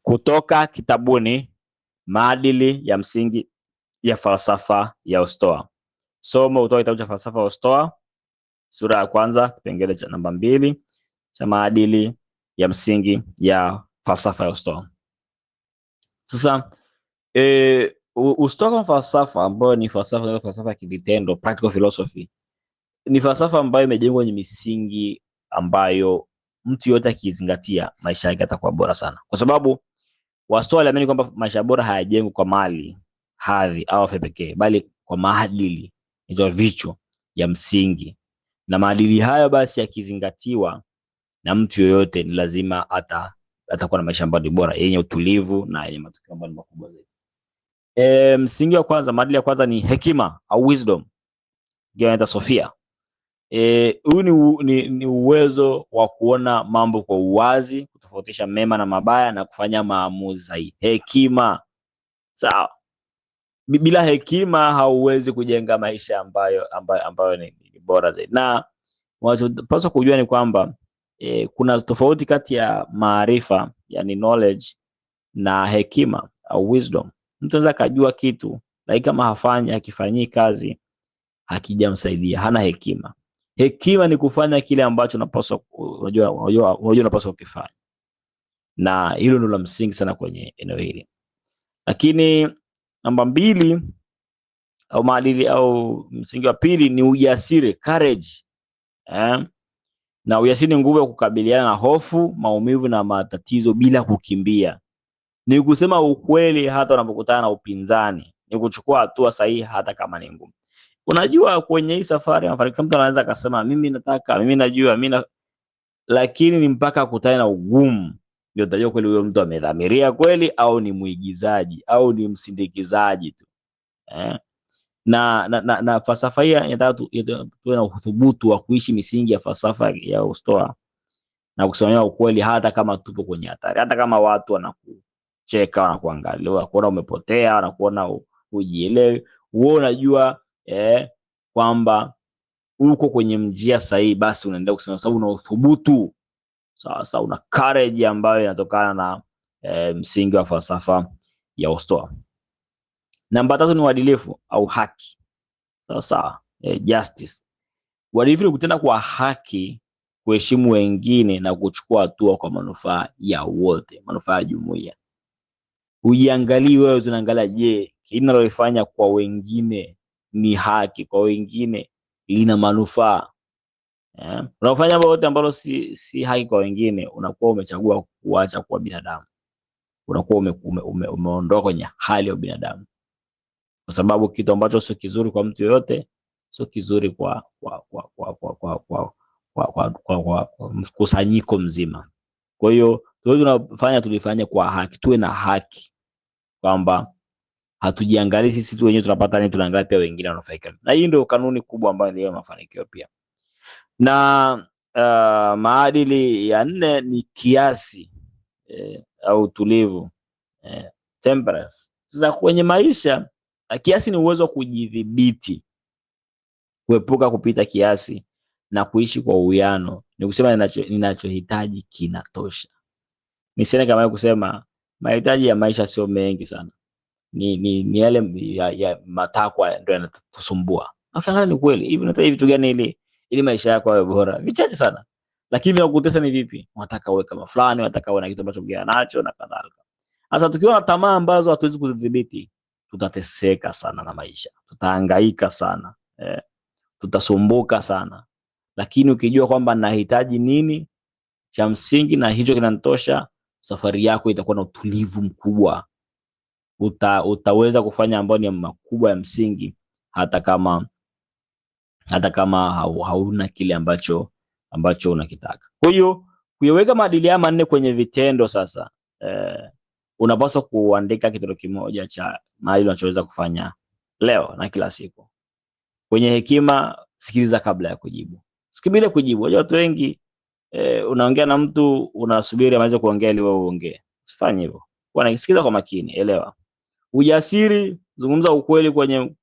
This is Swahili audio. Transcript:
Kutoka kitabuni Maadili ya Msingi ya Falsafa ya Ustoa. Somo kutoka kitabu cha Falsafa ya Ustoa, sura ya kwanza, kipengele cha namba 2 cha Maadili ya Msingi ya Falsafa ya Ustoa. Sasa Ustoa kama falsafa ambayo ni falsafa ya kivitendo, practical philosophy, ni falsafa ambayo imejengwa kwenye misingi ambayo mtu yote akizingatia maisha yake yatakuwa bora sana. Kwa sababu Wastoa waliamini kwamba maisha bora hayajengwi kwa mali, hadhi au afya pekee, bali kwa maadili, hizo vicho ya msingi. Na maadili hayo basi yakizingatiwa na mtu yoyote, ni lazima atakuwa na maisha ambayo ni bora, yenye utulivu na yenye matokeo ambayo ni makubwa zaidi. Msingi wa kwanza, maadili ya kwanza ni hekima au wisdom. Inaitwa Sophia. Huu ni uwezo wa kuona mambo kwa uwazi, kutofautisha mema na mabaya na kufanya maamuzi sahihi. Hekima. Sawa. Bila hekima hauwezi kujenga maisha ambayo ni bora zaidi. Na unachopaswa kujua ni kwamba kuna tofauti kati ya maarifa, yani knowledge, na hekima au wisdom. Mtu anaweza kujua kitu lakini kama hakifanyii kazi, hakijamsaidia, hana hekima. Hekima ni kufanya kile ambacho unajua unapaswa kukifanya. Na hilo ndio la msingi sana kwenye eneo hili. Lakini namba 2 au maadili au msingi wa pili ni ujasiri, courage. Na ujasiri ni nguvu ya kukabiliana na hofu, maumivu na matatizo bila kukimbia. Ni kusema ukweli hata unapokutana na upinzani. Ni kuchukua hatua sahihi hata kama ni ngumu. Unajua kwenye hii safari mafanikio, mtu anaweza akasema mimi nataka, mimi najua, lakini ni mpaka akutane na ugumu ndio utajua kweli huyo mtu amedhamiria kweli au ni muigizaji au ni msindikizaji tu. Na falsafa hii inataka tuwe na uthubutu wa kuishi misingi ya falsafa ya Ustoa na kusimamia ukweli hata kama tupo kwenye hatari, hata kama watu wanakucheka, wanakuangalia, kuona umepotea, wanakuona hujielewi, wewe unajua kwamba uko kwenye njia sahihi, basi unaendelea kusema sababu una uthubutu. Sasa una courage ambayo inatokana na msingi wa falsafa ya Ustoa. Namba 3 ni uadilifu au haki. Sawa, justice. Uadilifu ni kutenda kwa haki, kuheshimu wengine na kuchukua hatua kwa manufaa ya wote, manufaa ya jumuiya. Ujiangalie wewe, unaangalia, je, linalofanya kwa wengine ni haki, kwa wengine lina manufaa? Unafanya mambo yote ambalo si haki kwa wengine, unakuwa umechagua kuacha kuwa binadamu. Unakuwa umeondoka kwenye hali ya binadamu. Kwa sababu kitu ambacho sio kizuri kwa mtu yoyote, sio kizuri kwa mkusanyiko mzima. Kwa hiyo tulifanya kwa haki, tuwe na haki, kwamba hatujiangalii sisi tu wenyewe tunapata nini, tunaangalia pia wengine wanafaika. Na hii ndio kanuni kubwa ambayo ndio mafanikio pia. Na maadili ya 4 ni kiasi au utulivu, temperance. Sasa kwenye maisha, kiasi ni uwezo wa kujidhibiti, kuepuka kupita kiasi na kuishi kwa uwiano. Ni kusema ninachohitaji kinatosha. Nisione kama kusema mahitaji ya maisha sio mengi sana. Ni yale ya matakwa ndio yanatusumbua. Afadhali ni kweli. Hivi unataka vitu gani ili maisha yako yawe bora? Vichache sana. Lakini wakutesa ni vipi? Unataka uwe kama fulani, unataka uwe na kitu ambacho mwingine anacho na kadhalika. Sasa tukiwa na tamaa ambazo hatuwezi kudhibiti, tutateseka sana na maisha. Tutahangaika sana. Tutasumbuka sana. Lakini ukijua kwamba nahitaji nini cha msingi na hicho kinanitosha, safari yako itakuwa na utulivu mkubwa. Utaweza kufanya ambayo ni makubwa ya msingi hata kama hauna kile ambacho unakitaka. Kwa hiyo kuyaweka maadili haya 4 kwenye vitendo sasa, unapaswa kuandika kitendo kimoja cha maadili unachoweza kufanya leo na kila siku. Kwenye hekima, sikiliza kabla ya kujibu. Sikibile kujibu. Unajua watu wengi unaongea na mtu unasubiri amalize kuongea ili wewe uongee. Usifanye hivyo. Sikiliza kwa makini, elewa. Ujasiri, zungumza ukweli kwenye